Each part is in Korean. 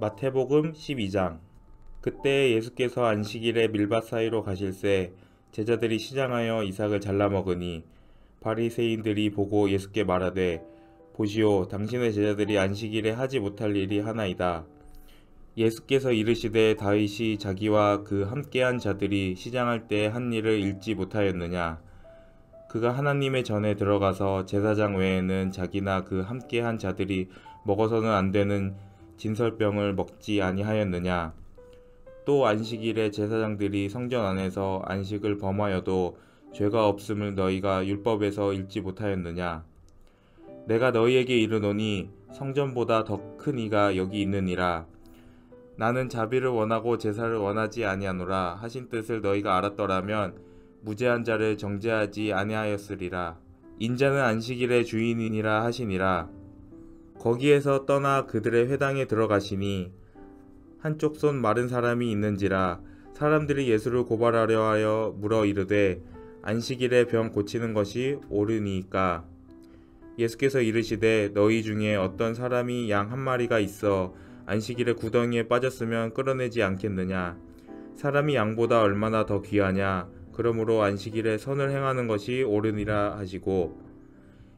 마태복음 12장. 그때 예수께서 안식일에 밀밭 사이로 가실새 제자들이 시장하여 이삭을 잘라 먹으니 바리새인들이 보고 예수께 말하되, 보시오, 당신의 제자들이 안식일에 하지 못할 일이 하나이다. 예수께서 이르시되, 다윗이 자기와 그 함께한 자들이 시장할 때 한 일을 읽지 못하였느냐? 그가 하나님의 전에 들어가서 제사장 외에는 자기나 그 함께한 자들이 먹어서는 안 되는 진설병을 먹지 아니하였느냐? 또 안식일에 제사장들이 성전 안에서 안식을 범하여도 죄가 없음을 너희가 율법에서 읽지 못하였느냐? 내가 너희에게 이르노니 성전보다 더 큰 이가 여기 있느니라. 나는 자비를 원하고 제사를 원하지 아니하노라 하신 뜻을 너희가 알았더라면 무죄한 자를 정죄하지 아니하였으리라. 인자는 안식일의 주인이니라 하시니라. 거기에서 떠나 그들의 회당에 들어가시니 한쪽 손 마른 사람이 있는지라. 사람들이 예수를 고발하려 하여 물어 이르되, 안식일에 병 고치는 것이 옳으니까? 예수께서 이르시되, 너희 중에 어떤 사람이 양 한 마리가 있어 안식일에 구덩이에 빠졌으면 끌어내지 않겠느냐? 사람이 양보다 얼마나 더 귀하냐? 그러므로 안식일에 선을 행하는 것이 옳으니라 하시고,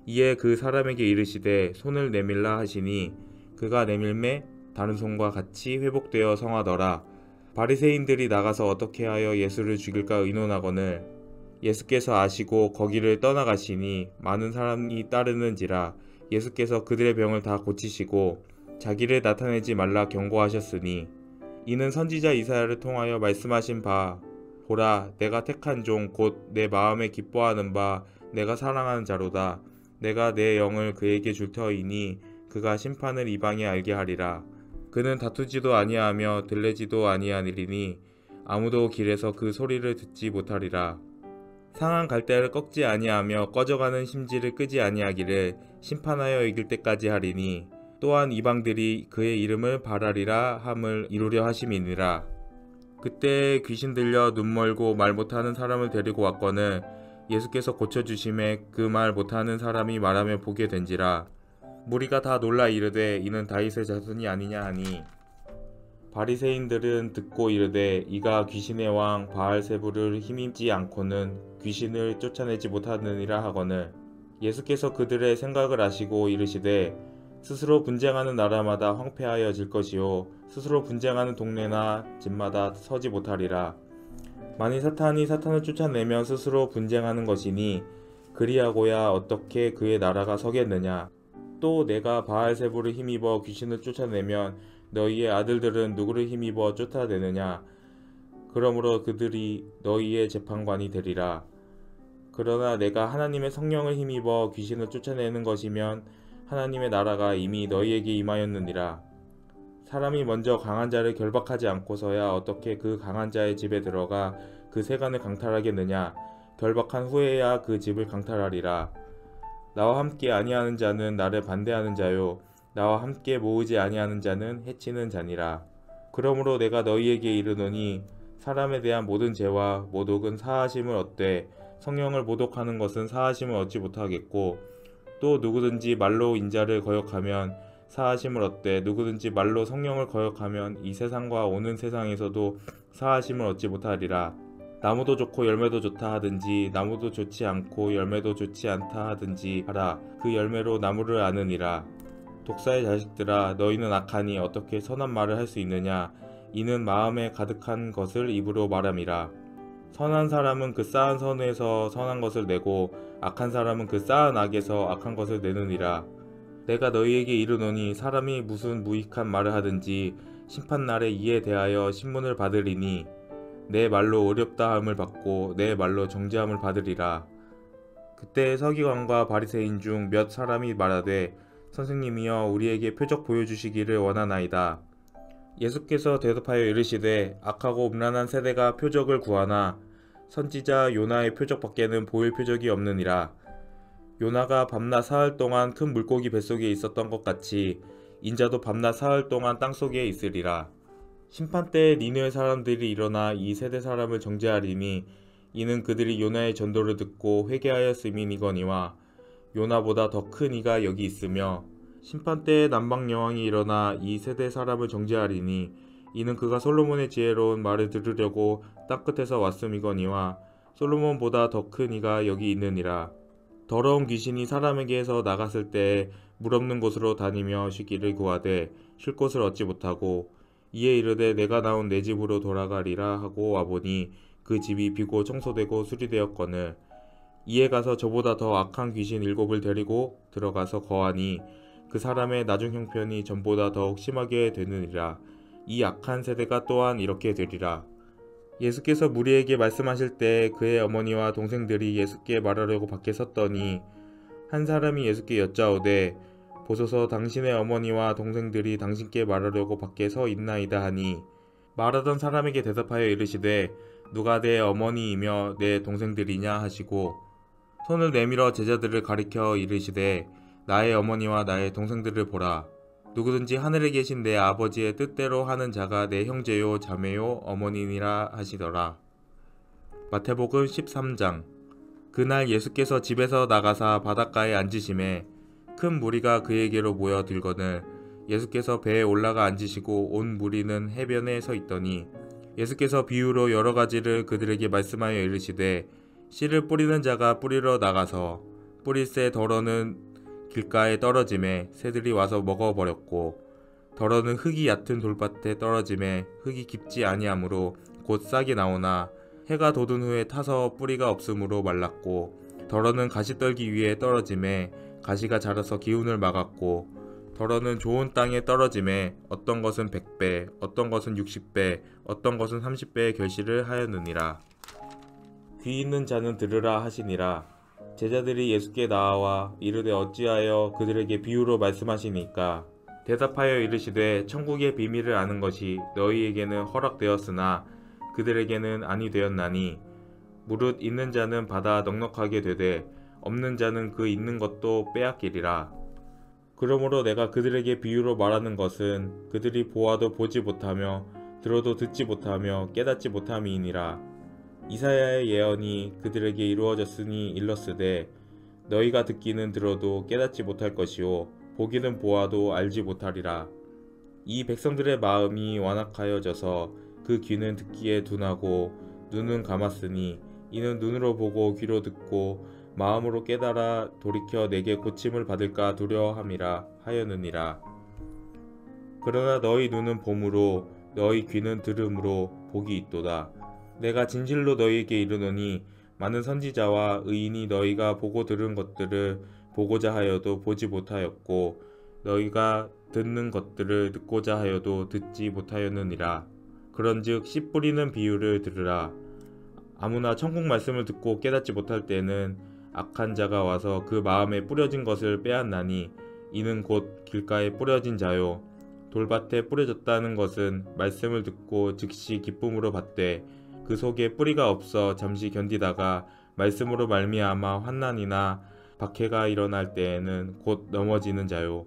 이에 그 사람에게 이르시되 손을 내밀라 하시니 그가 내밀매 다른 손과 같이 회복되어 성하더라. 바리새인들이 나가서 어떻게 하여 예수를 죽일까 의논하거늘 예수께서 아시고 거기를 떠나가시니 많은 사람이 따르는지라. 예수께서 그들의 병을 다 고치시고 자기를 나타내지 말라 경고하셨으니, 이는 선지자 이사야를 통하여 말씀하신 바, 보라, 내가 택한 종 곧 내 마음에 기뻐하는 바 내가 사랑하는 자로다. 내가 내 영을 그에게 줄 터이니 그가 심판을 이방에 알게 하리라. 그는 다투지도 아니하며 들레지도 아니하리니 아무도 길에서 그 소리를 듣지 못하리라. 상한 갈대를 꺾지 아니하며 꺼져가는 심지를 끄지 아니하기를 심판하여 이길 때까지 하리니, 또한 이방들이 그의 이름을 바라리라 함을 이루려 하심이니라. 그때 귀신 들려 눈 멀고 말 못하는 사람을 데리고 왔거늘 예수께서 고쳐주심에 그 말 못하는 사람이 말하며 보게 된지라. 무리가 다 놀라 이르되, 이는 다윗의 자손이 아니냐 하니, 바리새인들은 듣고 이르되, 이가 귀신의 왕 바알세불을 힘입지 않고는 귀신을 쫓아내지 못하느니라 하거늘 예수께서 그들의 생각을 아시고 이르시되, 스스로 분쟁하는 나라마다 황폐하여질 것이요 스스로 분쟁하는 동네나 집마다 서지 못하리라. 만일 사탄이 사탄을 쫓아내면 스스로 분쟁하는 것이니 그리하고야 어떻게 그의 나라가 서겠느냐? 또 내가 바알세불을 힘입어 귀신을 쫓아내면 너희의 아들들은 누구를 힘입어 쫓아내느냐? 그러므로 그들이 너희의 재판관이 되리라. 그러나 내가 하나님의 성령을 힘입어 귀신을 쫓아내는 것이면 하나님의 나라가 이미 너희에게 임하였느니라. 사람이 먼저 강한 자를 결박하지 않고서야 어떻게 그 강한 자의 집에 들어가 그 세간을 강탈하겠느냐? 결박한 후에야 그 집을 강탈하리라. 나와 함께 아니하는 자는 나를 반대하는 자요 나와 함께 모으지 아니하는 자는 해치는 자니라. 그러므로 내가 너희에게 이르노니 사람에 대한 모든 죄와 모독은 사하심을 얻되 성령을 모독하는 것은 사하심을 얻지 못하겠고, 또 누구든지 말로 인자를 거역하면 사하심을 얻되 누구든지 말로 성령을 거역하면 이 세상과 오는 세상에서도 사하심을 얻지 못하리라. 나무도 좋고 열매도 좋다 하든지 나무도 좋지 않고 열매도 좋지 않다 하든지 하라. 그 열매로 나무를 아느니라. 독사의 자식들아, 너희는 악하니 어떻게 선한 말을 할 수 있느냐? 이는 마음에 가득한 것을 입으로 말함이라. 선한 사람은 그 쌓은 선에서 선한 것을 내고 악한 사람은 그 쌓은 악에서 악한 것을 내느니라. 내가 너희에게 이르노니 사람이 무슨 무익한 말을 하든지 심판날에 이에 대하여 신문을 받으리니 내 말로 어렵다함을 받고 내 말로 정죄함을 받으리라. 그때 서기관과 바리새인 중 몇 사람이 말하되, 선생님이여, 우리에게 표적 보여주시기를 원하나이다. 예수께서 대답하여 이르시되, 악하고 음란한 세대가 표적을 구하나 선지자 요나의 표적밖에는 보일 표적이 없느니라. 요나가 밤낮 사흘 동안 큰 물고기 뱃속에 있었던 것 같이 인자도 밤낮 사흘 동안 땅속에 있으리라. 심판때에 니느웨 사람들이 일어나 이 세대 사람을 정죄하리니 이는 그들이 요나의 전도를 듣고 회개하였음이니거니와 요나보다 더 큰 이가 여기 있으며 심판 때에 남방 여왕이 일어나 이 세대 사람을 정죄하리니 이는 그가 솔로몬의 지혜로운 말을 들으려고 땅끝에서 왔음이거니와 솔로몬보다 더 큰 이가 여기 있느니라. 더러운 귀신이 사람에게서 나갔을 때에 물 없는 곳으로 다니며 쉬기를 구하되 쉴 곳을 얻지 못하고 이에 이르되 내가 나온 내 집으로 돌아가리라 하고 와보니 그 집이 비고 청소되고 수리되었거늘 이에 가서 저보다 더 악한 귀신 7을 데리고 들어가서 거하니 그 사람의 나중 형편이 전보다 더욱 심하게 되느니라. 이 악한 세대가 또한 이렇게 되리라. 예수께서 무리에게 말씀하실 때 그의 어머니와 동생들이 예수께 말하려고 밖에 섰더니 한 사람이 예수께 여짜오되 보소서 당신의 어머니와 동생들이 당신께 말하려고 밖에 서 있나이다 하니 말하던 사람에게 대답하여 이르시되 누가 내 어머니이며 내 동생들이냐 하시고 손을 내밀어 제자들을 가리켜 이르시되 나의 어머니와 나의 동생들을 보라. 누구든지 하늘에 계신 내 아버지의 뜻대로 하는 자가 내 형제요 자매요 어머니니라 하시더라. 마태복음 13장. 그날 예수께서 집에서 나가사 바닷가에 앉으심에 큰 무리가 그에게로 모여 들거늘 예수께서 배에 올라가 앉으시고 온 무리는 해변에 서 있더니 예수께서 비유로 여러 가지를 그들에게 말씀하여 이르시되 씨를 뿌리는 자가 뿌리러 나가서 뿌릴새 덜어는 길가에 떨어짐에 새들이 와서 먹어버렸고 덜어는 흙이 얕은 돌밭에 떨어짐에 흙이 깊지 아니하므로 곧 싹이 나오나 해가 돋은 후에 타서 뿌리가 없으므로 말랐고 덜어는 가시떨기 위에 떨어짐에 가시가 자라서 기운을 막았고 덜어는 좋은 땅에 떨어짐에 어떤 것은 100배 어떤 것은 60배 어떤 것은 30배의 결실을 하였느니라. 귀 있는 자는 들으라 하시니라. 제자들이 예수께 나와 이르되 어찌하여 그들에게 비유로 말씀하시니까 대답하여 이르시되 천국의 비밀을 아는 것이 너희에게는 허락되었으나 그들에게는 아니 되었나니 무릇 있는 자는 받아 넉넉하게 되되 없는 자는 그 있는 것도 빼앗기리라. 그러므로 내가 그들에게 비유로 말하는 것은 그들이 보아도 보지 못하며 들어도 듣지 못하며 깨닫지 못함이니라. 이사야의 예언이 그들에게 이루어졌으니 일렀으되 너희가 듣기는 들어도 깨닫지 못할 것이요 보기는 보아도 알지 못하리라. 이 백성들의 마음이 완악하여져서 그 귀는 듣기에 둔하고 눈은 감았으니 이는 눈으로 보고 귀로 듣고 마음으로 깨달아 돌이켜 내게 고침을 받을까 두려워함이라 하였느니라. 그러나 너희 눈은 봄으로 너희 귀는 들음으로 복이 있도다. 내가 진실로 너희에게 이르노니 많은 선지자와 의인이 너희가 보고 들은 것들을 보고자 하여도 보지 못하였고 너희가 듣는 것들을 듣고자 하여도 듣지 못하였느니라. 그런즉 씨 뿌리는 비유를 들으라. 아무나 천국 말씀을 듣고 깨닫지 못할 때는 악한 자가 와서 그 마음에 뿌려진 것을 빼앗나니 이는 곧 길가에 뿌려진 자요 돌밭에 뿌려졌다는 것은 말씀을 듣고 즉시 기쁨으로 받되 그 속에 뿌리가 없어 잠시 견디다가 말씀으로 말미암아 환난이나 박해가 일어날 때에는 곧 넘어지는 자요.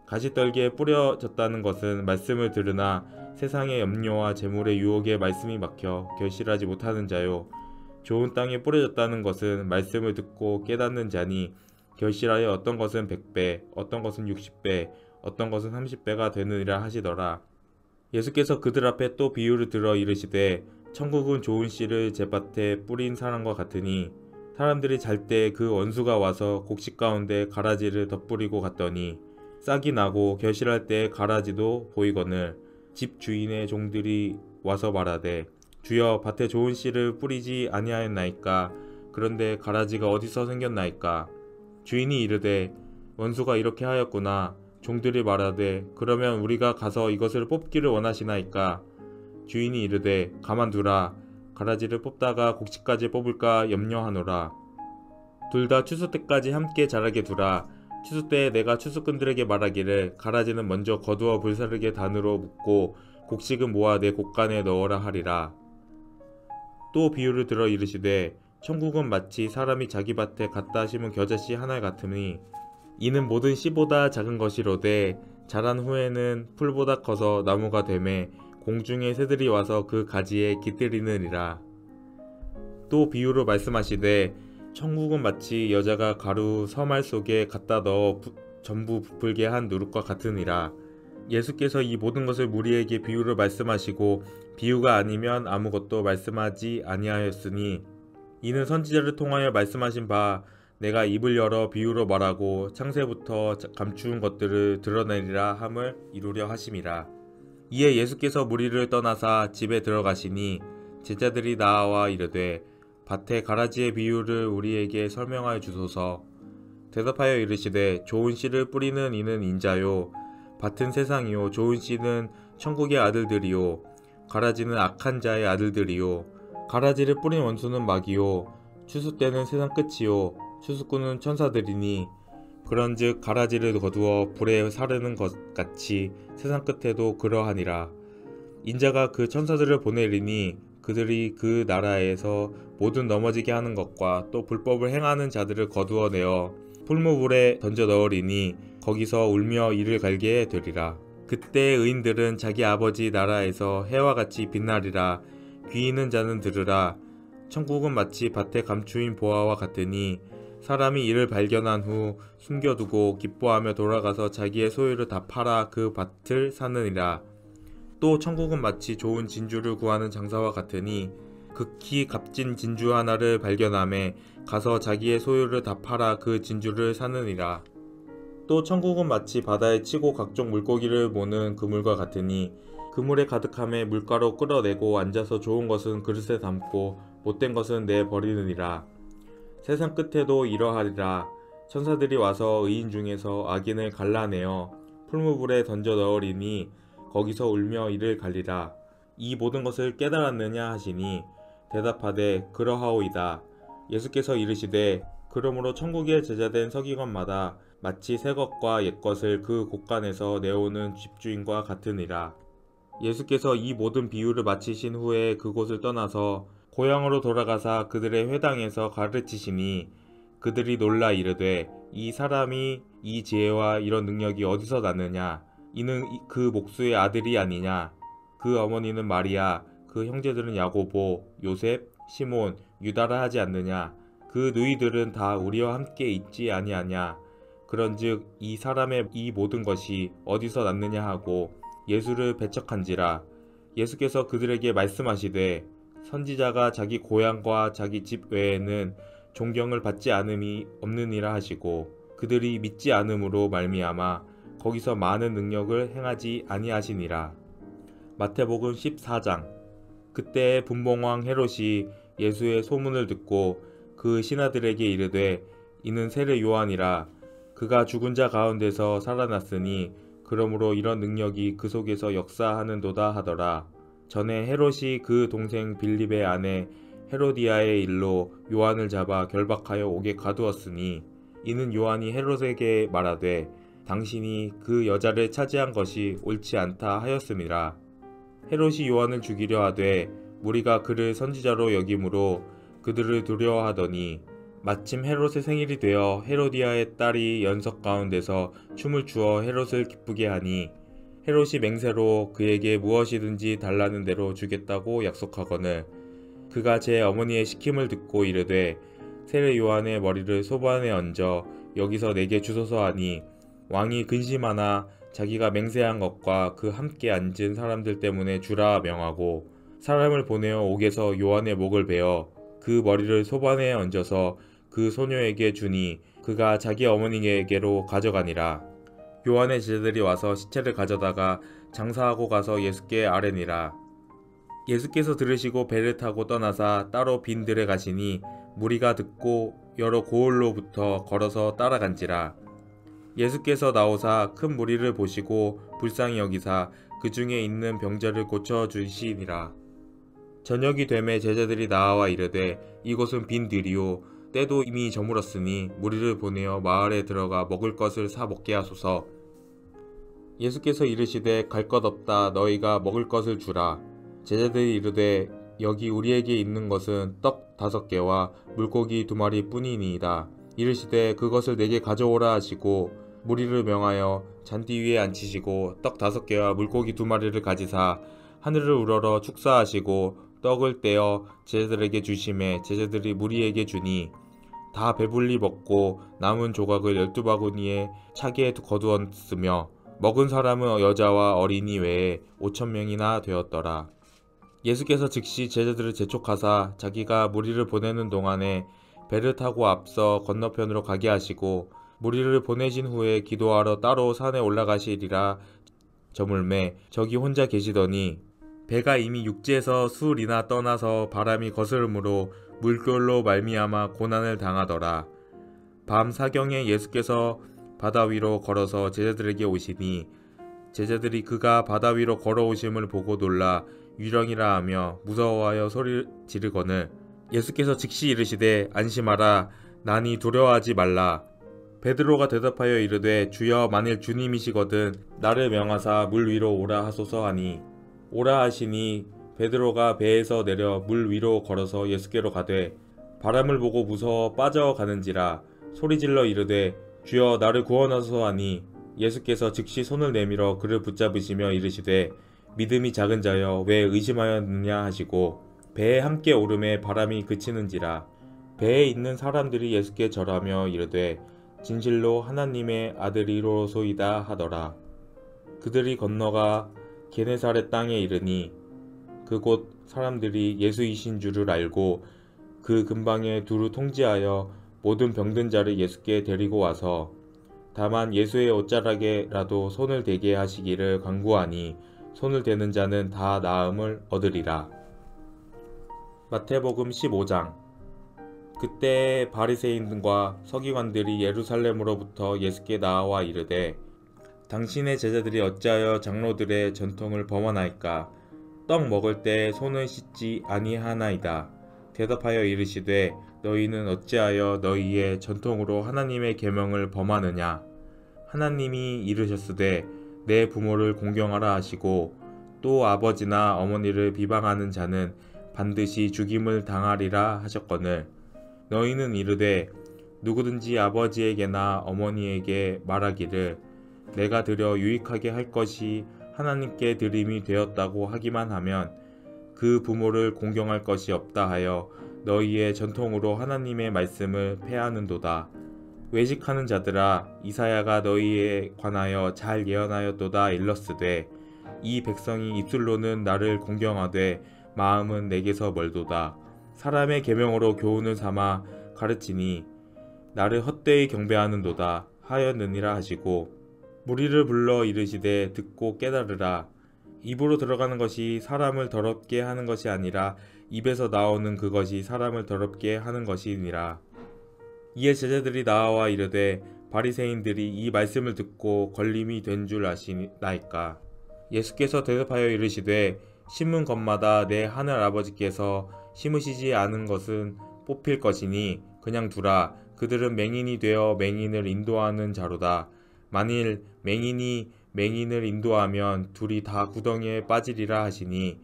가시떨기에 뿌려졌다는 것은 말씀을 들으나 세상의 염려와 재물의 유혹에 말씀이 막혀 결실하지 못하는 자요. 좋은 땅에 뿌려졌다는 것은 말씀을 듣고 깨닫는 자니 결실하여 어떤 것은 100배, 어떤 것은 60배, 어떤 것은 30배가 되느니라 하시더라. 예수께서 그들 앞에 또 비유를 들어 이르시되 천국은 좋은 씨를 제밭에 뿌린 사람과 같으니 사람들이 잘 때 그 원수가 와서 곡식 가운데 가라지를 덧뿌리고 갔더니 싹이 나고 결실할 때 가라지도 보이거늘 집 주인의 종들이 와서 말하되 주여 밭에 좋은 씨를 뿌리지 아니하였나이까 그런데 가라지가 어디서 생겼나이까. 주인이 이르되 원수가 이렇게 하였구나. 종들이 말하되 그러면 우리가 가서 이것을 뽑기를 원하시나이까. 주인이 이르되 가만두라. 가라지를 뽑다가 곡식까지 뽑을까 염려하노라. 둘 다 추수 때까지 함께 자라게 두라. 추수 때에 내가 추수꾼들에게 말하기를 가라지는 먼저 거두어 불사르게 단으로 묶고 곡식은 모아 내 곡간에 넣어라 하리라. 또 비유를 들어 이르시되 천국은 마치 사람이 자기 밭에 갖다 심은 겨자씨 하나 같으니 이는 모든 씨보다 작은 것이로되 자란 후에는 풀보다 커서 나무가 되매 공중의 새들이 와서 그 가지에 깃들이느니라. 또 비유로 말씀하시되 천국은 마치 여자가 가루 서말 속에 갖다 넣어 전부 부풀게 한 누룩과 같으니라. 예수께서 이 모든 것을 무리에게 비유로 말씀하시고 비유가 아니면 아무것도 말씀하지 아니하였으니 이는 선지자를 통하여 말씀하신 바 내가 입을 열어 비유로 말하고 창세부터 감추은 것들을 드러내리라 함을 이루려 하심이라. 이에 예수께서 무리를 떠나사 집에 들어가시니 제자들이 나와 이르되 밭에 가라지의 비유를 우리에게 설명하여 주소서. 대답하여 이르시되 좋은 씨를 뿌리는 이는 인자요 밭은 세상이요 좋은 씨는 천국의 아들들이요 가라지는 악한 자의 아들들이요 가라지를 뿌린 원수는 마귀요 추수 때는 세상 끝이요 추수꾼은 천사들이니 그런즉 가라지를 거두어 불에 사르는 것 같이 세상 끝에도 그러하니라. 인자가 그 천사들을 보내리니 그들이 그 나라에서 모든 넘어지게 하는 것과 또 불법을 행하는 자들을 거두어내어 풀무불에 던져 넣으리니 거기서 울며 이를 갈게 되리라. 그때 의인들은 자기 아버지 나라에서 해와 같이 빛나리라. 귀 있는 자는 들으라. 천국은 마치 밭에 감추인 보화와 같으니 사람이 이를 발견한 후 숨겨두고 기뻐하며 돌아가서 자기의 소유를 다 팔아 그 밭을 사느니라. 또 천국은 마치 좋은 진주를 구하는 장사와 같으니 극히 값진 진주 하나를 발견하매 가서 자기의 소유를 다 팔아 그 진주를 사느니라. 또 천국은 마치 바다에 치고 각종 물고기를 모는 그물과 같으니 그물에 가득함에 물가로 끌어내고 앉아서 좋은 것은 그릇에 담고 못된 것은 내버리느니라. 세상 끝에도 이러하리라. 천사들이 와서 의인 중에서 악인을 갈라내어 풀무불에 던져 넣으리니 거기서 울며 이를 갈리라. 이 모든 것을 깨달았느냐 하시니 대답하되 그러하오이다. 예수께서 이르시되 그러므로 천국에 제자된 서기관마다 마치 새 것과 옛 것을 그 곳간에서 내오는 집주인과 같으니라. 예수께서 이 모든 비유를 마치신 후에 그곳을 떠나서 고향으로 돌아가사 그들의 회당에서 가르치시니 그들이 놀라 이르되 이 사람이 이 지혜와 이런 능력이 어디서 났느냐? 이는 그 목수의 아들이 아니냐? 그 어머니는 마리아, 그 형제들은 야고보, 요셉, 시몬, 유다라 하지 않느냐? 그 누이들은 다 우리와 함께 있지 아니하냐? 그런즉 이 사람의 이 모든 것이 어디서 났느냐 하고 예수를 배척한지라. 예수께서 그들에게 말씀하시되 선지자가 자기 고향과 자기 집 외에는 존경을 받지 않음이 없느니라 하시고 그들이 믿지 않음으로 말미암아 거기서 많은 능력을 행하지 아니하시니라. 마태복음 14장. 그때 분봉왕 헤롯이 예수의 소문을 듣고 그 신하들에게 이르되 이는 세례 요한이라. 그가 죽은 자 가운데서 살아났으니 그러므로 이런 능력이 그 속에서 역사하는도다 하더라. 전에 헤롯이 그 동생 빌립의 아내 헤로디아의 일로 요한을 잡아 결박하여 옥에 가두었으니 이는 요한이 헤롯에게 말하되 당신이 그 여자를 차지한 것이 옳지 않다 하였음이라. 헤롯이 요한을 죽이려 하되 무리가 그를 선지자로 여김으로 그들을 두려워하더니 마침 헤롯의 생일이 되어 헤로디아의 딸이 연석 가운데서 춤을 추어 헤롯을 기쁘게 하니 헤롯이 맹세로 그에게 무엇이든지 달라는 대로 주겠다고 약속하거늘 그가 제 어머니의 시킴을 듣고 이르되 세례 요한의 머리를 소반에 얹어 여기서 내게 주소서 하니 왕이 근심하나 자기가 맹세한 것과 그 함께 앉은 사람들 때문에 주라 명하고 사람을 보내어 옥에서 요한의 목을 베어 그 머리를 소반에 얹어서 그 소녀에게 주니 그가 자기 어머니에게로 가져가니라. 요한의 제자들이 와서 시체를 가져다가 장사하고 가서 예수께 아뢰니라. 예수께서 들으시고 배를 타고 떠나사 따로 빈 들에 가시니 무리가 듣고 여러 고을로부터 걸어서 따라간지라. 예수께서 나오사 큰 무리를 보시고 불쌍히 여기사 그 중에 있는 병자를 고쳐 주시니라. 저녁이 되매 제자들이 나와 이르되 이곳은 빈 들이요 때도 이미 저물었으니 무리를 보내어 마을에 들어가 먹을 것을 사 먹게 하소서. 예수께서 이르시되 갈 것 없다 너희가 먹을 것을 주라. 제자들이 이르되 여기 우리에게 있는 것은 떡 5개와 물고기 2마리 뿐이니이다. 이르시되 그것을 내게 가져오라 하시고 무리를 명하여 잔디 위에 앉히시고 떡 5개와 물고기 2마리를 가지사 하늘을 우러러 축사하시고 떡을 떼어 제자들에게 주시매 제자들이 무리에게 주니 다 배불리 먹고 남은 조각을 12바구니에 차게 거두었으며 먹은 사람은 여자와 어린이 외에 5,000명이나 되었더라. 예수께서 즉시 제자들을 재촉하사 자기가 무리를 보내는 동안에 배를 타고 앞서 건너편으로 가게 하시고 무리를 보내신 후에 기도하러 따로 산에 올라가시리라 저물매 저기 혼자 계시더니 배가 이미 육지에서 수리나 떠나서 바람이 거스름으로 물결로 말미암아 고난을 당하더라. 밤 사경에 예수께서 바다 위로 걸어서 제자들에게 오시니 제자들이 그가 바다 위로 걸어오심을 보고 놀라 유령이라 하며 무서워하여 소리 지르거늘 예수께서 즉시 이르시되 안심하라 나니 두려워하지 말라. 베드로가 대답하여 이르되 주여 만일 주님이시거든 나를 명하사 물 위로 오라 하소서 하니 오라 하시니 베드로가 배에서 내려 물 위로 걸어서 예수께로 가되 바람을 보고 무서워 빠져가는지라 소리질러 이르되 주여 나를 구원하소서 하니 예수께서 즉시 손을 내밀어 그를 붙잡으시며 이르시되 믿음이 작은 자여 왜 의심하였느냐 하시고 배에 함께 오름에 바람이 그치는지라. 배에 있는 사람들이 예수께 절하며 이르되 진실로 하나님의 아들이로소이다 하더라. 그들이 건너가 게네사렛 땅에 이르니 그곳 사람들이 예수이신 줄을 알고 그 근방에 두루 통지하여 모든 병든 자를 예수께 데리고 와서 다만 예수의 옷자락에라도 손을 대게 하시기를 간구하니 손을 대는 자는 다 나음을 얻으리라. 마태복음 15장. 그때 바리새인과 서기관들이 예루살렘으로부터 예수께 나와 이르되 당신의 제자들이 어찌하여 장로들의 전통을 범하나이까? 떡 먹을 때 손을 씻지 아니하나이다. 대답하여 이르시되 너희는 어찌하여 너희의 전통으로 하나님의 계명을 범하느냐? 하나님이 이르셨으되 내 부모를 공경하라 하시고 또 아버지나 어머니를 비방하는 자는 반드시 죽임을 당하리라 하셨거늘 너희는 이르되 누구든지 아버지에게나 어머니에게 말하기를 내가 드려 유익하게 할 것이 하나님께 드림이 되었다고 하기만 하면 그 부모를 공경할 것이 없다 하여 너희의 전통으로 하나님의 말씀을 폐하는도다. 외식하는 자들아 이사야가 너희에 관하여 잘 예언하였도다 일렀으되 이 백성이 입술로는 나를 공경하되 마음은 내게서 멀도다. 사람의 계명으로 교훈을 삼아 가르치니 나를 헛되이 경배하는도다 하였느니라 하시고 무리를 불러 이르시되 듣고 깨달으라. 입으로 들어가는 것이 사람을 더럽게 하는 것이 아니라 입에서 나오는 그것이 사람을 더럽게 하는 것이니라. 이에 제자들이 나와 이르되 바리새인들이 이 말씀을 듣고 걸림이 된 줄 아시나이까. 예수께서 대답하여 이르시되 심은 것마다 내 하늘 아버지께서 심으시지 않은 것은 뽑힐 것이니 그냥 두라. 그들은 맹인이 되어 맹인을 인도하는 자로다. 만일 맹인이 맹인을 인도하면 둘이 다 구덩이에 빠지리라 하시니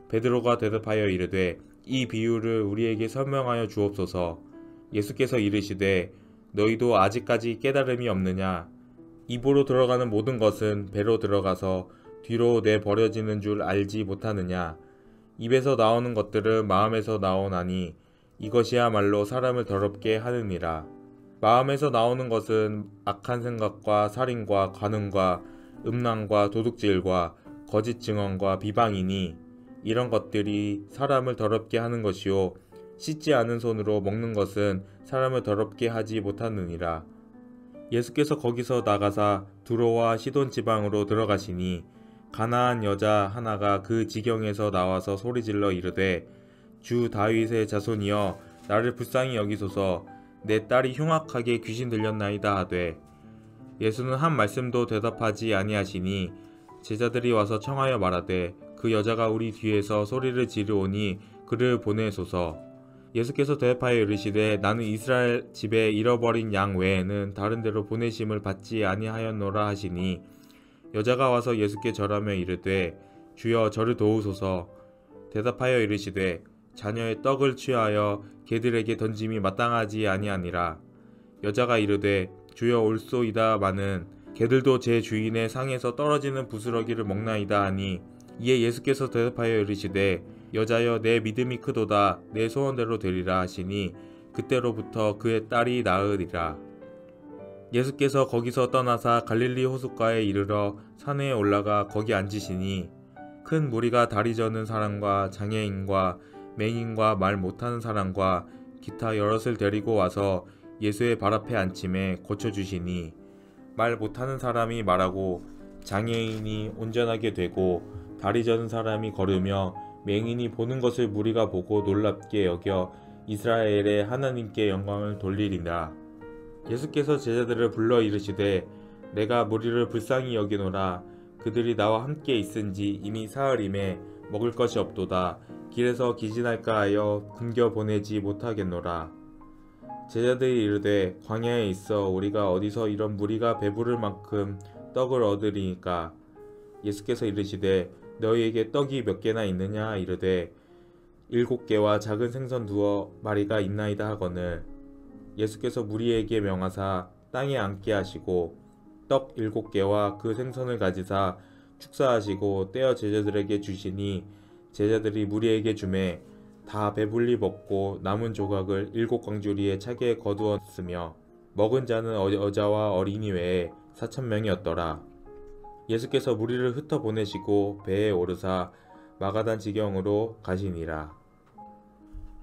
베드로가 대답하여 이르되 이 비유를 우리에게 설명하여 주옵소서. 예수께서 이르시되 너희도 아직까지 깨달음이 없느냐? 입으로 들어가는 모든 것은 배로 들어가서 뒤로 내버려지는 줄 알지 못하느냐? 입에서 나오는 것들은 마음에서 나오나니 이것이야말로 사람을 더럽게 하느니라. 마음에서 나오는 것은 악한 생각과 살인과 간음과 음란과 도둑질과 거짓 증언과 비방이니 이런 것들이 사람을 더럽게 하는 것이요 씻지 않은 손으로 먹는 것은 사람을 더럽게 하지 못하느니라. 예수께서 거기서 나가사 두로와 시돈 지방으로 들어가시니 가나안 여자 하나가 그 지경에서 나와서 소리질러 이르되 주 다윗의 자손이여 나를 불쌍히 여기소서. 내 딸이 흉악하게 귀신 들렸나이다 하되 예수는 한 말씀도 대답하지 아니하시니 제자들이 와서 청하여 말하되 그 여자가 우리 뒤에서 소리를 지르오니 그를 보내소서. 예수께서 대답하여 이르시되 나는 이스라엘 집에 잃어버린 양 외에는 다른 데로 보내심을 받지 아니하였노라 하시니 여자가 와서 예수께 절하며 이르되 주여 저를 도우소서. 대답하여 이르시되 자녀의 떡을 취하여 개들에게 던짐이 마땅하지 아니하니라. 여자가 이르되 주여 올소이다마는 개들도 제 주인의 상에서 떨어지는 부스러기를 먹나이다 하니 이에 예수께서 대답하여 이르시되 여자여 내 믿음이 크도다 내 소원대로 되리라 하시니 그때로부터 그의 딸이 낳으리라. 예수께서 거기서 떠나사 갈릴리 호숫가에 이르러 산에 올라가 거기 앉으시니 큰 무리가 다리 저는 사람과 장애인과 맹인과 말 못하는 사람과 기타 여럿을 데리고 와서 예수의 발 앞에 앉힘에 고쳐주시니 말 못하는 사람이 말하고 장애인이 온전하게 되고 다리 저는 사람이 걸으며 맹인이 보는 것을 무리가 보고 놀랍게 여겨 이스라엘의 하나님께 영광을 돌리리라. 예수께서 제자들을 불러 이르시되 내가 무리를 불쌍히 여기노라. 그들이 나와 함께 있은지 이미 사흘임에 먹을 것이 없도다. 길에서 기진할까 하여 굶겨 보내지 못하겠노라. 제자들이 이르되 광야에 있어 우리가 어디서 이런 무리가 배부를 만큼 떡을 얻으리이까. 예수께서 이르시되 너희에게 떡이 몇 개나 있느냐 이르되 7개와 작은 생선 2마리가 있나이다 하거늘 예수께서 무리에게 명하사 땅에 앉게 하시고 떡 7개와 그 생선을 가지사 축사하시고 떼어 제자들에게 주시니 제자들이 무리에게 주매 다 배불리 먹고 남은 조각을 7광주리에 차게 거두었으며 먹은 자는 여자와 어린이 외에 4,000명이었더라. 예수께서 무리를 흩어 보내시고 배에 오르사 마가단 지경으로 가시니라.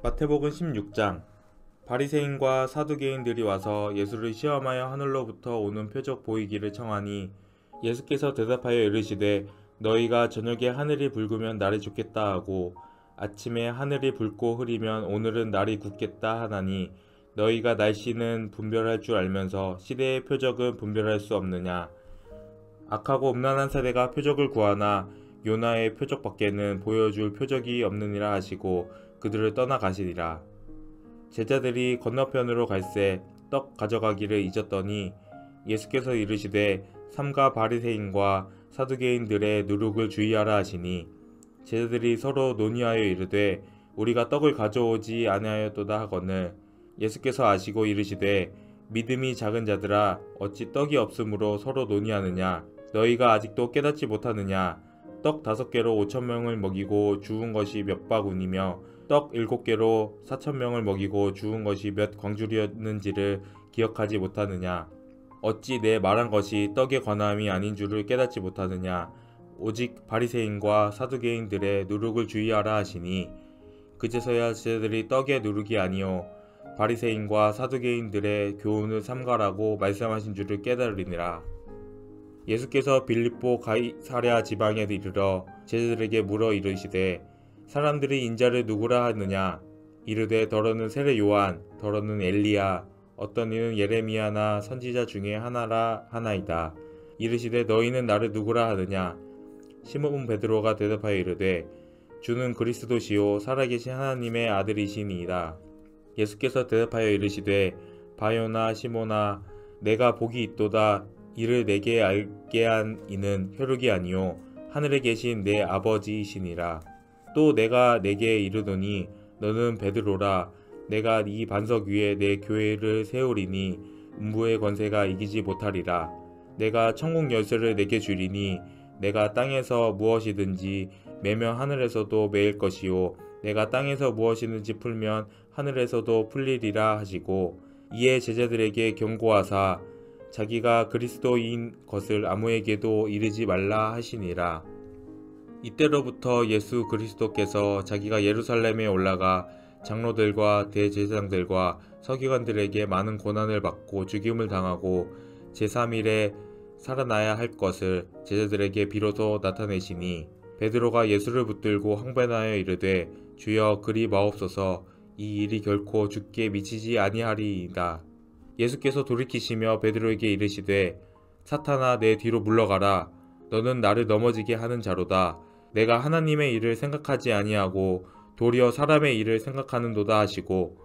마태복음 16장. 바리새인과 사두개인들이 와서 예수를 시험하여 하늘로부터 오는 표적 보이기를 청하니 예수께서 대답하여 이르시되 너희가 저녁에 하늘이 붉으면 날이 좋겠다 하고 아침에 하늘이 붉고 흐리면 오늘은 날이 굳겠다 하나니 너희가 날씨는 분별할 줄 알면서 시대의 표적은 분별할 수 없느냐. 악하고 음란한 세대가 표적을 구하나 요나의 표적밖에는 보여줄 표적이 없느니라 하시고 그들을 떠나가시리라. 제자들이 건너편으로 갈새 떡 가져가기를 잊었더니 예수께서 이르시되 삼가 바리새인과 사두개인들의 누룩을 주의하라 하시니 제자들이 서로 논의하여 이르되 우리가 떡을 가져오지 아니하였도다 하거늘 예수께서 아시고 이르시되 믿음이 작은 자들아 어찌 떡이 없으므로 서로 논의하느냐. 너희가 아직도 깨닫지 못하느냐. 떡 5개로 5,000명을 먹이고 주운 것이 몇 바구니며 떡 7개로 4,000명을 먹이고 주운 것이 몇 광주리였는지를 기억하지 못하느냐. 어찌 내 말한 것이 떡의 관함이 아닌 줄을 깨닫지 못하느냐. 오직 바리새인과 사두개인들의 누룩을 주의하라 하시니 그제서야 제자들이 떡의 누룩이 아니요 바리새인과 사두개인들의 교훈을 삼가라고 말씀하신 줄을 깨달으리니라. 예수께서 빌립보 가이사랴 지방에 이르러 제자들에게 물어 이르시되 사람들이 인자를 누구라 하느냐. 이르되 더러는 세례 요한, 더러는 엘리야, 어떤 이는 예레미야나 선지자 중에 하나라 하나이다. 이르시되 너희는 나를 누구라 하느냐. 시몬 베드로가 대답하여 이르되 주는 그리스도시요 살아계신 하나님의 아들이시니이다. 예수께서 대답하여 이르시되 바요나 시몬아 내가 복이 있도다. 이를 내게 알게 한 이는 혈육이 아니요 하늘에 계신 내 아버지이시니라. 또 내가 내게 이르노니 너는 베드로라. 내가 이 반석 위에 내 교회를 세우리니 음부의 권세가 이기지 못하리라. 내가 천국 열쇠를 내게 주리니 내가 땅에서 무엇이든지 매면 하늘에서도 매일 것이요 내가 땅에서 무엇이든지 풀면 하늘에서도 풀리리라 하시고 이에 제자들에게 경고하사 자기가 그리스도인 것을 아무에게도 이르지 말라 하시니라. 이때로부터 예수 그리스도께서 자기가 예루살렘에 올라가 장로들과 대제사장들과 서기관들에게 많은 고난을 받고 죽임을 당하고 제3일에 살아나야 할 것을 제자들에게 비로소 나타내시니 베드로가 예수를 붙들고 항변하여 이르되 주여 그리 마옵소서. 이 일이 결코 죽게 미치지 아니하리이다. 예수께서 돌이키시며 베드로에게 이르시되 사탄아 내 뒤로 물러가라. 너는 나를 넘어지게 하는 자로다. 내가 하나님의 일을 생각하지 아니하고 도리어 사람의 일을 생각하는도다 하시고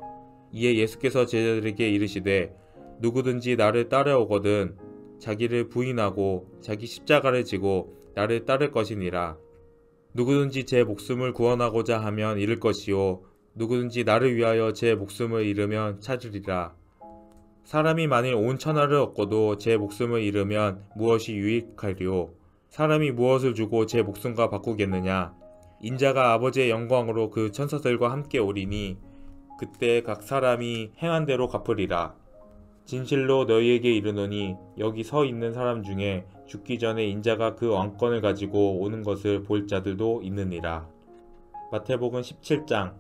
이에 예수께서 제자들에게 이르시되 누구든지 나를 따라오거든 자기를 부인하고 자기 십자가를 지고 나를 따를 것이니라. 누구든지 제 목숨을 구원하고자 하면 잃을 것이요 누구든지 나를 위하여 제 목숨을 잃으면 찾으리라. 사람이 만일 온 천하를 얻고도 제 목숨을 잃으면 무엇이 유익하리요. 사람이 무엇을 주고 제 목숨과 바꾸겠느냐. 인자가 아버지의 영광으로 그 천사들과 함께 오리니 그때 각 사람이 행한 대로 갚으리라. 진실로 너희에게 이르노니 여기 서 있는 사람 중에 죽기 전에 인자가 그 왕권을 가지고 오는 것을 볼 자들도 있느니라. 마태복음 17장.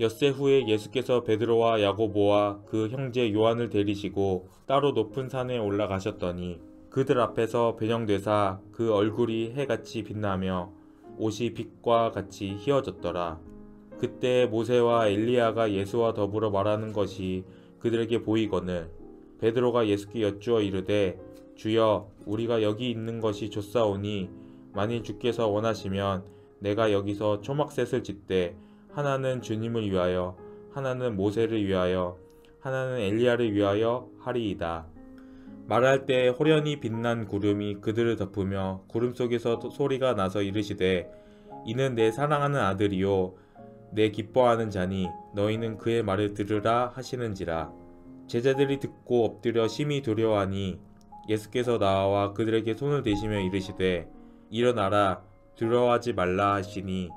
엿새 후에 예수께서 베드로와 야고보와 그 형제 요한을 데리시고 따로 높은 산에 올라가셨더니 그들 앞에서 변형되사 그 얼굴이 해같이 빛나며 옷이 빛과 같이 희어졌더라. 그때 모세와 엘리야가 예수와 더불어 말하는 것이 그들에게 보이거늘 베드로가 예수께 여쭈어 이르되 주여 우리가 여기 있는 것이 좋사오니 만일 주께서 원하시면 내가 여기서 초막셋을 짓되 하나는 주님을 위하여 하나는 모세를 위하여 하나는 엘리야를 위하여 하리이다. 말할 때 호련히 빛난 구름이 그들을 덮으며 구름 속에서 소리가 나서 이르시되 이는 내 사랑하는 아들이요 내 기뻐하는 자니 너희는 그의 말을 들으라 하시는지라. 제자들이 듣고 엎드려 심히 두려워하니 예수께서 나와 그들에게 손을 대시며 이르시되 일어나라 두려워하지 말라 하시니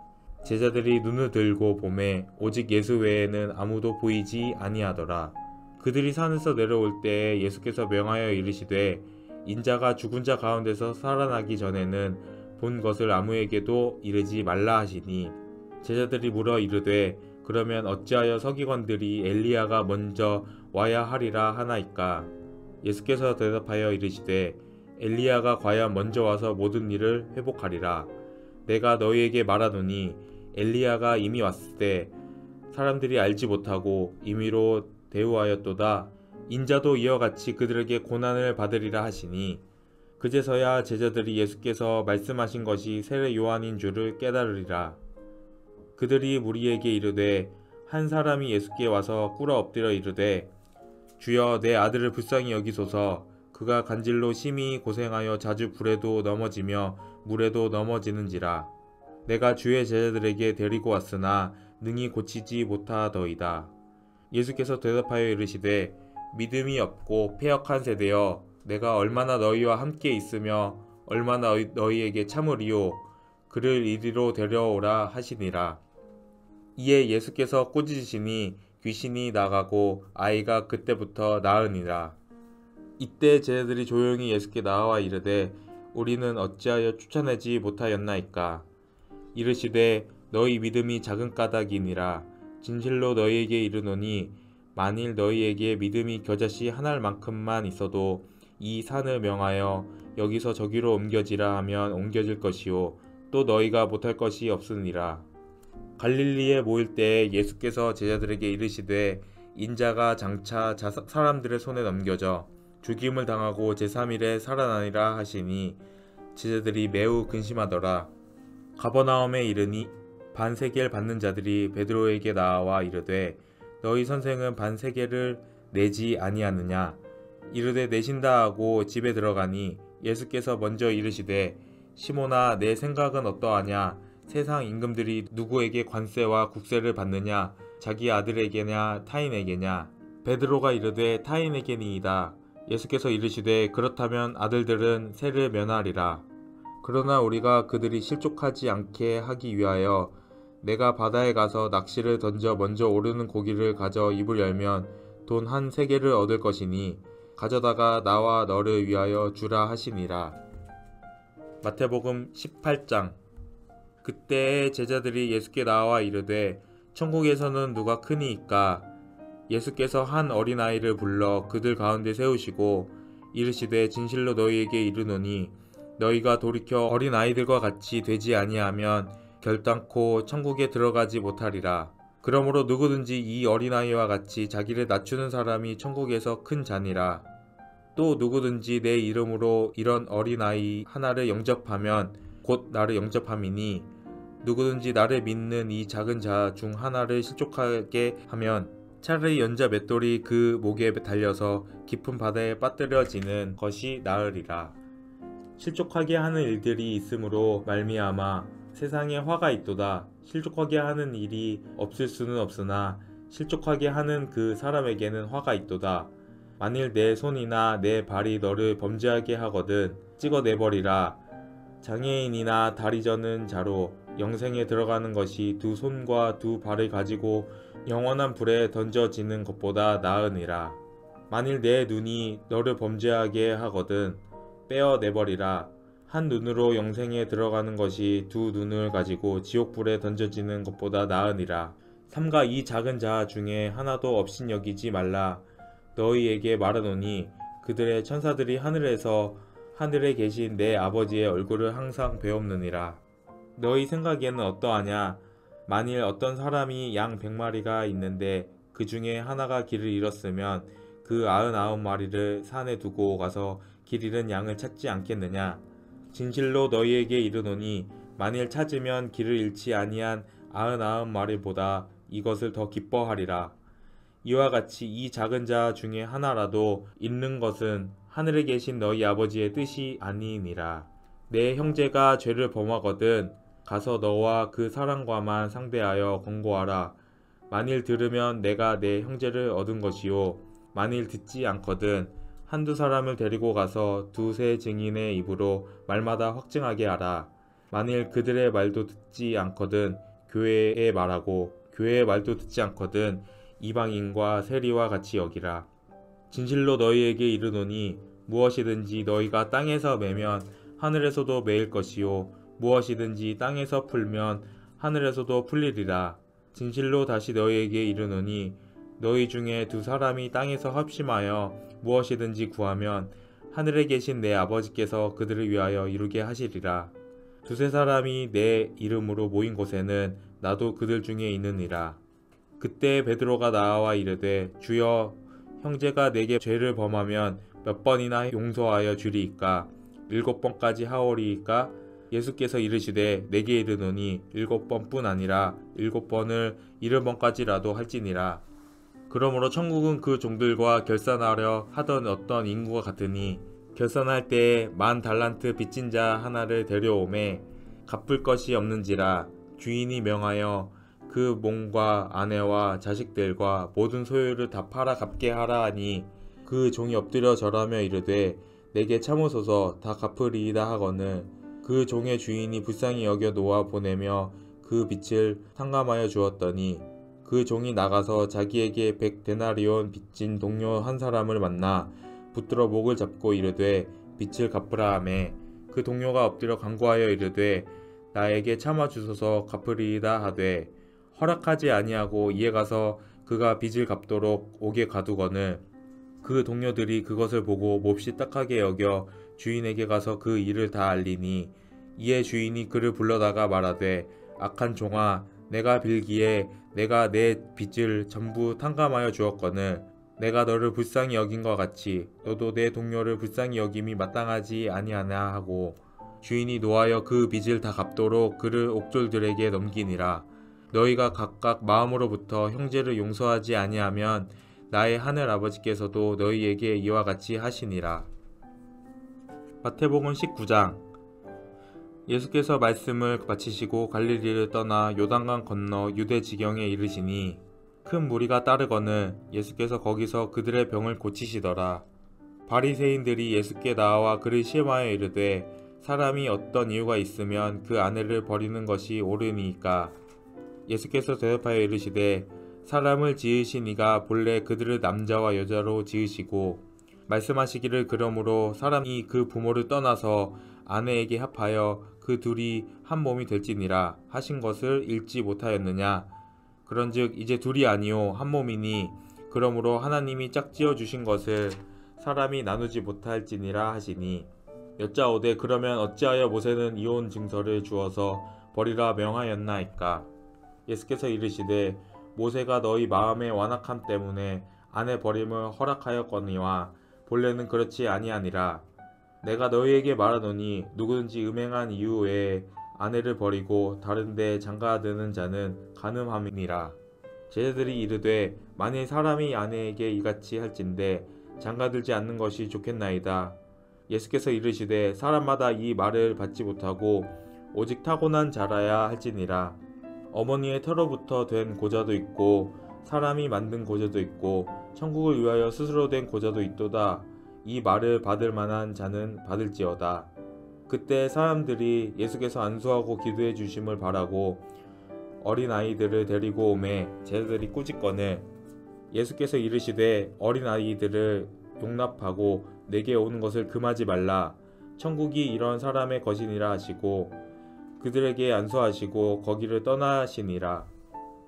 제자들이 눈을 들고 보매 오직 예수 외에는 아무도 보이지 아니하더라. 그들이 산에서 내려올 때에 예수께서 명하여 이르시되 인자가 죽은 자 가운데서 살아나기 전에는 본 것을 아무에게도 이르지 말라 하시니 제자들이 물어 이르되 그러면 어찌하여 서기관들이 엘리야가 먼저 와야 하리라 하나이까. 예수께서 대답하여 이르시되 엘리야가 과연 먼저 와서 모든 일을 회복하리라. 내가 너희에게 말하노니 엘리야가 이미 왔을 때 사람들이 알지 못하고 임의로 대우하였도다. 인자도 이와 같이 그들에게 고난을 받으리라 하시니 그제서야 제자들이 예수께서 말씀하신 것이 세례 요한인 줄을 깨달으리라. 그들이 무리에게 이르되 한 사람이 예수께 와서 꿇어 엎드려 이르되 주여 내 아들을 불쌍히 여기소서. 그가 간질로 심히 고생하여 자주 불에도 넘어지며 물에도 넘어지는지라. 내가 주의 제자들에게 데리고 왔으나 능히 고치지 못하더이다. 예수께서 대답하여 이르시되 믿음이 없고 패역한 세대여 내가 얼마나 너희와 함께 있으며 얼마나 너희에게 참으리요. 그를 이리로 데려오라 하시니라. 이에 예수께서 꾸짖으시니 귀신이 나가고 아이가 그때부터 나으니라. 이때 제자들이 조용히 예수께 나와 이르되 우리는 어찌하여 쫓아내지 못하였나이까. 이르시되 너희 믿음이 작은 까닭이니라. 진실로 너희에게 이르노니 만일 너희에게 믿음이 겨자씨 한 알만큼만 있어도 이 산을 명하여 여기서 저기로 옮겨지라 하면 옮겨질 것이요 또 너희가 못할 것이 없으니라. 갈릴리에 모일 때에 예수께서 제자들에게 이르시되 인자가 장차 사람들의 손에 넘겨져 죽임을 당하고 제3일에 살아나니라 하시니 제자들이 매우 근심하더라. 가버나움에 이르니 반세겔 받는 자들이 베드로에게 나와 이르되 너희 선생은 반세겔을 내지 아니하느냐. 이르되 내신다 하고 집에 들어가니 예수께서 먼저 이르시되 시몬아 내 생각은 어떠하냐. 세상 임금들이 누구에게 관세와 국세를 받느냐. 자기 아들에게냐 타인에게냐. 베드로가 이르되 타인에게니이다. 예수께서 이르시되 그렇다면 아들들은 세를 면하리라. 그러나 우리가 그들이 실족하지 않게 하기 위하여 내가 바다에 가서 낚시를 던져 먼저 오르는 고기를 가져 입을 열면 돈 한 세겔을 얻을 것이니 가져다가 나와 너를 위하여 주라 하시니라. 마태복음 18장. 그때에 제자들이 예수께 나와 이르되 천국에서는 누가 크니이까. 예수께서 한 어린아이를 불러 그들 가운데 세우시고 이르시되 진실로 너희에게 이르노니 너희가 돌이켜 어린아이들과 같이 되지 아니하면 결단코 천국에 들어가지 못하리라. 그러므로 누구든지 이 어린아이와 같이 자기를 낮추는 사람이 천국에서 큰 자니라. 또 누구든지 내 이름으로 이런 어린아이 하나를 영접하면 곧 나를 영접함이니 누구든지 나를 믿는 이 작은 자 중 하나를 실족하게 하면 차라리 연자 맷돌이 그 목에 달려서 깊은 바다에 빠뜨려지는 것이 나으리라. 실족하게 하는 일들이 있으므로 말미암아 세상에 화가 있도다. 실족하게 하는 일이 없을 수는 없으나 실족하게 하는 그 사람에게는 화가 있도다. 만일 내 손이나 내 발이 너를 범죄하게 하거든 찍어내버리라. 장애인이나 다리 저는 자로 영생에 들어가는 것이 두 손과 두 발을 가지고 영원한 불에 던져지는 것보다 나으니라. 만일 내 눈이 너를 범죄하게 하거든 빼어 내버리라. 한 눈으로 영생에 들어가는 것이 두 눈을 가지고 지옥불에 던져지는 것보다 나으니라. 삼가 이 작은 자 중에 하나도 업신여기지 말라. 너희에게 말하노니 그들의 천사들이 하늘에 계신 내 아버지의 얼굴을 항상 배옵느니라. 너희 생각에는 어떠하냐? 만일 어떤 사람이 양 100마리가 있는데 그 중에 하나가 길을 잃었으면 그 99마리를 산에 두고 가서 길 잃은 양을 찾지 않겠느냐? 진실로 너희에게 이르노니 만일 찾으면 길을 잃지 아니한 99마리보다 이것을 더 기뻐하리라. 이와 같이 이 작은 자 중에 하나라도 잃는 것은 하늘에 계신 너희 아버지의 뜻이 아니니라. 내 형제가 죄를 범하거든 가서 너와 그 사람과만 상대하여 권고하라. 만일 들으면 내가 내 형제를 얻은 것이요 만일 듣지 않거든 한두 사람을 데리고 가서 두세 증인의 입으로 말마다 확증하게 하라. 만일 그들의 말도 듣지 않거든 교회에 말하고 교회의 말도 듣지 않거든 이방인과 세리와 같이 여기라. 진실로 너희에게 이르노니 무엇이든지 너희가 땅에서 매면 하늘에서도 매일 것이요 무엇이든지 땅에서 풀면 하늘에서도 풀리리라. 진실로 다시 너희에게 이르노니 너희 중에 두 사람이 땅에서 합심하여 무엇이든지 구하면 하늘에 계신 내 아버지께서 그들을 위하여 이루게 하시리라. 두세 사람이 내 이름으로 모인 곳에는 나도 그들 중에 있느니라. 그때 베드로가 나와 이르되 주여 형제가 내게 죄를 범하면 몇 번이나 용서하여 주리이까? 7번까지 하오리이까? 예수께서 이르시되 내게 이르노니 7번뿐 아니라 7번을 70번까지라도 할지니라. 그러므로 천국은 그 종들과 결산하려 하던 어떤 인구가 같으니 결산할 때에 10,000달란트 빚진 자 하나를 데려오매 갚을 것이 없는지라. 주인이 명하여 그 몸과 아내와 자식들과 모든 소유를 다 팔아 갚게 하라 하니 그 종이 엎드려 절하며 이르되 내게 참으소서 다 갚으리이다 하거늘 그 종의 주인이 불쌍히 여겨 놓아 보내며 그 빚을 탕감하여 주었더니 그 종이 나가서 자기에게 100데나리온 빚진 동료 한 사람을 만나 붙들어 목을 잡고 이르되 빚을 갚으라 하매 그 동료가 엎드려 간구하여 이르되 나에게 참아 주소서 갚으리이다 하되 허락하지 아니하고 이에 가서 그가 빚을 갚도록 옥에 가두거늘 그 동료들이 그것을 보고 몹시 딱하게 여겨 주인에게 가서 그 일을 다 알리니 이에 주인이 그를 불러다가 말하되 악한 종아 내가 빌기에 내가 내 빚을 전부 탕감하여 주었거늘 내가 너를 불쌍히 여긴과 같이 너도 내 동료를 불쌍히 여김이 마땅하지 아니하나 하고 주인이 노하여 그 빚을 다 갚도록 그를 옥졸들에게 넘기니라. 너희가 각각 마음으로부터 형제를 용서하지 아니하면 나의 하늘 아버지께서도 너희에게 이와 같이 하시니라. 마태복음 19장. 예수께서 말씀을 마치시고 갈릴리를 떠나 요단강 건너 유대 지경에 이르시니 큰 무리가 따르거늘 예수께서 거기서 그들의 병을 고치시더라. 바리새인들이 예수께 나와 그를 시험하여 이르되 사람이 어떤 이유가 있으면 그 아내를 버리는 것이 옳으니까? 예수께서 대답하여 이르시되 사람을 지으신 이가 본래 그들을 남자와 여자로 지으시고 말씀하시기를 그러므로 사람이 그 부모를 떠나서 아내에게 합하여 그 둘이 한 몸이 될지니라 하신 것을 읽지 못하였느냐? 그런즉 이제 둘이 아니요 한 몸이니 그러므로 하나님이 짝지어 주신 것을 사람이 나누지 못할지니라 하시니 여짜오되 그러면 어찌하여 모세는 이혼 증서를 주어서 버리라 명하였나이까? 예수께서 이르시되 모세가 너희 마음의 완악함 때문에 아내 버림을 허락하였거니와 본래는 그렇지 아니하니라. 내가 너희에게 말하노니 누구든지 음행한 이유 외에 아내를 버리고 다른 데 장가드는 자는 간음함이니라. 제자들이 이르되 만일 사람이 아내에게 이같이 할진대 장가들지 않는 것이 좋겠나이다. 예수께서 이르시되 사람마다 이 말을 받지 못하고 오직 타고난 자라야 할지니라. 어머니의 태로부터 된 고자도 있고 사람이 만든 고자도 있고 천국을 위하여 스스로 된 고자도 있도다. 이 말을 받을 만한 자는 받을지어다. 그때 사람들이 예수께서 안수하고 기도해 주심을 바라고 어린 아이들을 데리고 오매 제자들이 꾸짖거늘 예수께서 이르시되 어린 아이들을 용납하고 내게 오는 것을 금하지 말라. 천국이 이런 사람의 것이니라 하시고 그들에게 안수하시고 거기를 떠나시니라.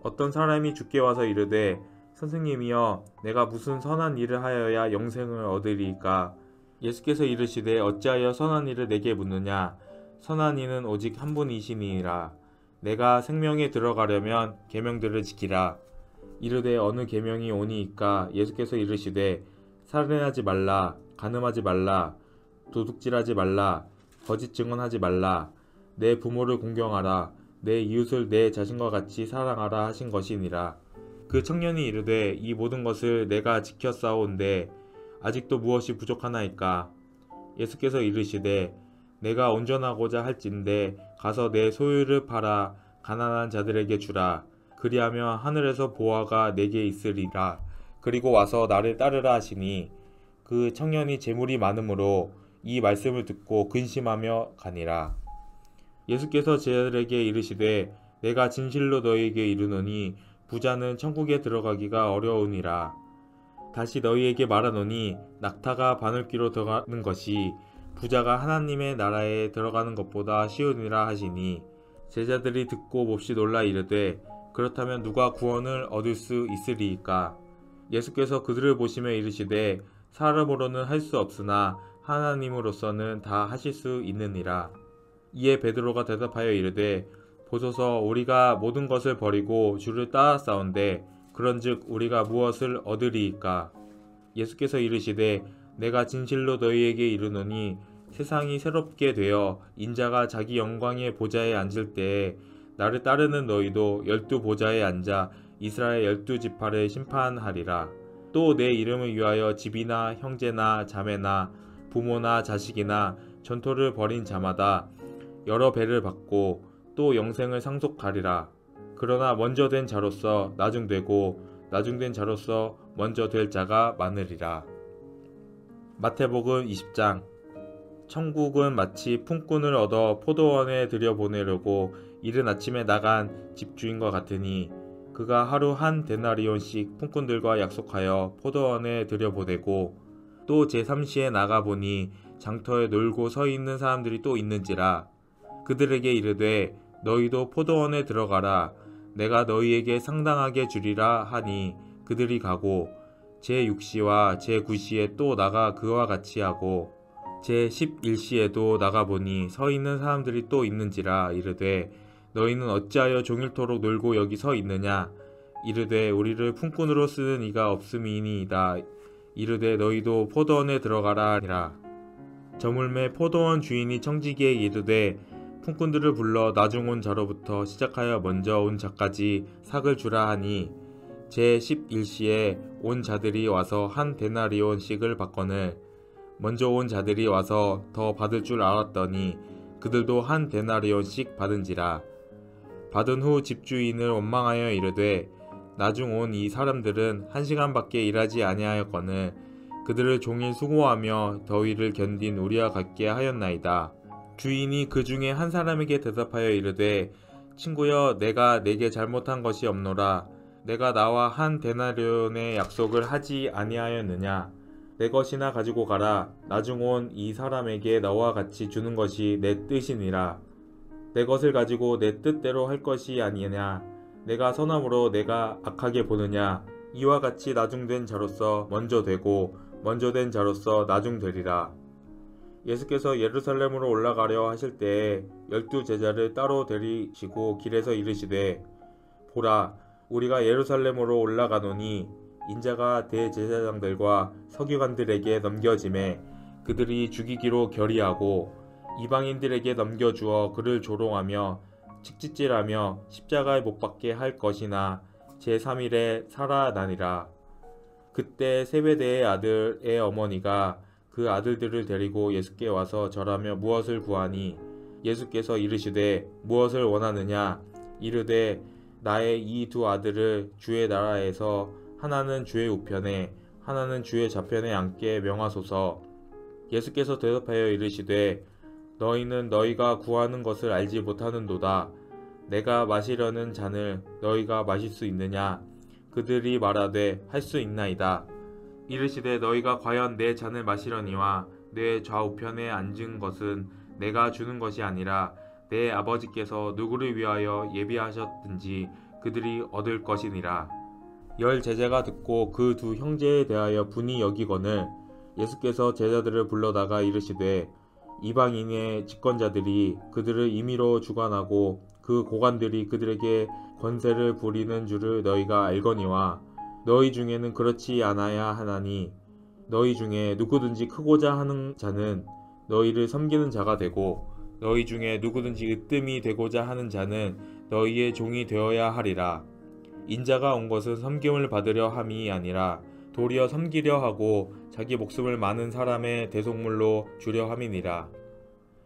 어떤 사람이 주께 와서 이르되 선생님이여 내가 무슨 선한 일을 하여야 영생을 얻으리이까? 예수께서 이르시되 어찌하여 선한 일을 내게 묻느냐? 선한 이는 오직 한 분이시니라. 내가 생명에 들어가려면 계명들을 지키라. 이르되 어느 계명이 오니이까? 예수께서 이르시되 살인하지 말라, 간음하지 말라, 도둑질하지 말라, 거짓 증언하지 말라, 내 부모를 공경하라, 내 이웃을 내 자신과 같이 사랑하라 하신 것이니라. 그 청년이 이르되 이 모든 것을 내가 지켰사온데 아직도 무엇이 부족하나이까? 예수께서 이르시되 내가 온전하고자 할진대 가서 내 소유를 팔아 가난한 자들에게 주라. 그리하면 하늘에서 보화가 내게 있으리라. 그리고 와서 나를 따르라 하시니 그 청년이 재물이 많으므로 이 말씀을 듣고 근심하며 가니라. 예수께서 제자들에게 이르시되 내가 진실로 너희에게 이르노니 부자는 천국에 들어가기가 어려우니라. 다시 너희에게 말하노니 낙타가 바늘귀로 들어가는 것이 부자가 하나님의 나라에 들어가는 것보다 쉬우니라 하시니 제자들이 듣고 몹시 놀라 이르되 그렇다면 누가 구원을 얻을 수 있으리이까? 예수께서 그들을 보시며 이르시되 사람으로는 할 수 없으나 하나님으로서는 다 하실 수 있느니라. 이에 베드로가 대답하여 이르되 보소서 우리가 모든 것을 버리고 주를 따랐사온데 그런즉 우리가 무엇을 얻으리이까? 예수께서 이르시되 내가 진실로 너희에게 이르노니 세상이 새롭게 되어 인자가 자기 영광의 보좌에 앉을 때에 나를 따르는 너희도 12 보좌에 앉아 이스라엘 12지파를 심판하리라. 또 내 이름을 위하여 집이나 형제나 자매나 부모나 자식이나 전토를 벌인 자마다 여러 배를 받고 또 영생을 상속하리라. 그러나 먼저 된 자로서 나중되고 나중된 자로서 먼저 될 자가 많으리라. 마태복음 20장. 천국은 마치 품꾼을 얻어 포도원에 들여보내려고 이른 아침에 나간 집주인과 같으니 그가 하루 한 데나리온씩 품꾼들과 약속하여 포도원에 들여보내고 또 제3시에 나가보니 장터에 놀고 서 있는 사람들이 또 있는지라. 그들에게 이르되 너희도 포도원에 들어가라. 내가 너희에게 상당하게 주리라 하니 그들이 가고 제6시와 제9시에 또 나가 그와 같이 하고 제11시에도 나가보니 서 있는 사람들이 또 있는지라. 이르되 너희는 어찌하여 종일토록 놀고 여기 서 있느냐? 이르되 우리를 품꾼으로 쓰는 이가 없음이니이다. 이르되 너희도 포도원에 들어가라 하니라. 저물매 포도원 주인이 청지기에 이르되 품꾼들을 불러 나중 온 자로부터 시작하여 먼저 온 자까지 삭을 주라 하니 제11시에 온 자들이 와서 한 데나리온씩을 받거늘 먼저 온 자들이 와서 더 받을 줄 알았더니 그들도 한 데나리온씩 받은지라. 받은 후 집주인을 원망하여 이르되 나중 온 이 사람들은 1시간밖에 일하지 아니하였거늘 그들을 종일 수고하며 더위를 견딘 우리와 같게 하였나이다. 주인이 그 중에 한 사람에게 대답하여 이르되 친구여 내가 내게 잘못한 것이 없노라. 내가 나와 한 데나리온의 약속을 하지 아니하였느냐? 내 것이나 가지고 가라. 나중 온 이 사람에게 너와 같이 주는 것이 내 뜻이니라. 내 것을 가지고 내 뜻대로 할 것이 아니냐? 내가 선함으로 내가 악하게 보느냐? 이와 같이 나중된 자로서 먼저 되고 먼저 된 자로서 나중되리라. 예수께서 예루살렘으로 올라가려 하실 때에 12 제자를 따로 데리시고 길에서 이르시되 보라 우리가 예루살렘으로 올라가노니 인자가 대제사장들과 서기관들에게 넘겨지매 그들이 죽이기로 결의하고 이방인들에게 넘겨주어 그를 조롱하며 칙짓질하며 십자가에 못 박게 할 것이나 제3일에 살아나니라. 그때 세베대의 아들의 어머니가 그 아들들을 데리고 예수께 와서 절하며 무엇을 구하니 예수께서 이르시되 무엇을 원하느냐? 이르되 나의 이 2 아들을 주의 나라에서 하나는 주의 우편에 하나는 주의 좌편에 앉게 명하소서. 예수께서 대답하여 이르시되 너희는 너희가 구하는 것을 알지 못하는도다. 내가 마시려는 잔을 너희가 마실 수 있느냐? 그들이 말하되 할 수 있나이다. 이르시되 너희가 과연 내 잔을 마시려니와 내 좌우편에 앉은 것은 내가 주는 것이 아니라 내 아버지께서 누구를 위하여 예비하셨든지 그들이 얻을 것이니라. 열 제자가 듣고 그 두 형제에 대하여 분이 여기거늘 예수께서 제자들을 불러다가 이르시되 이방인의 집권자들이 그들을 임의로 주관하고 그 고관들이 그들에게 권세를 부리는 줄을 너희가 알거니와 너희 중에는 그렇지 않아야 하나니 너희 중에 누구든지 크고자 하는 자는 너희를 섬기는 자가 되고 너희 중에 누구든지 으뜸이 되고자 하는 자는 너희의 종이 되어야 하리라. 인자가 온 것은 섬김을 받으려 함이 아니라 도리어 섬기려 하고 자기 목숨을 많은 사람의 대속물로 주려 함이니라.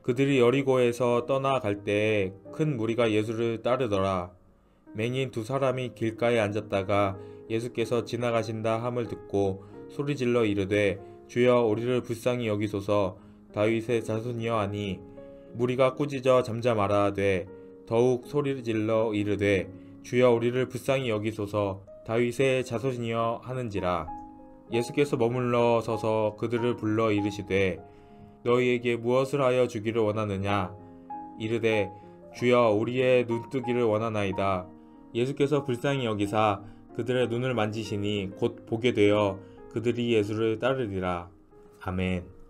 그들이 여리고에서 떠나갈 때에 큰 무리가 예수를 따르더라. 맹인 두 사람이 길가에 앉았다가 예수께서 지나가신다 함을 듣고 소리질러 이르되 주여 우리를 불쌍히 여기소서. 다윗의 자손이여 하니 무리가 꾸짖어 잠잠하라 하되 더욱 소리질러 이르되 주여 우리를 불쌍히 여기소서. 다윗의 자손이여 하는지라. 예수께서 머물러 서서 그들을 불러 이르시되 너희에게 무엇을 하여 주기를 원하느냐? 이르되 주여 우리의 눈뜨기를 원하나이다. 예수께서 불쌍히 여기사 그들의 눈을 만지시니 곧 보게 되어 그들이 예수를 따르리라. 아멘.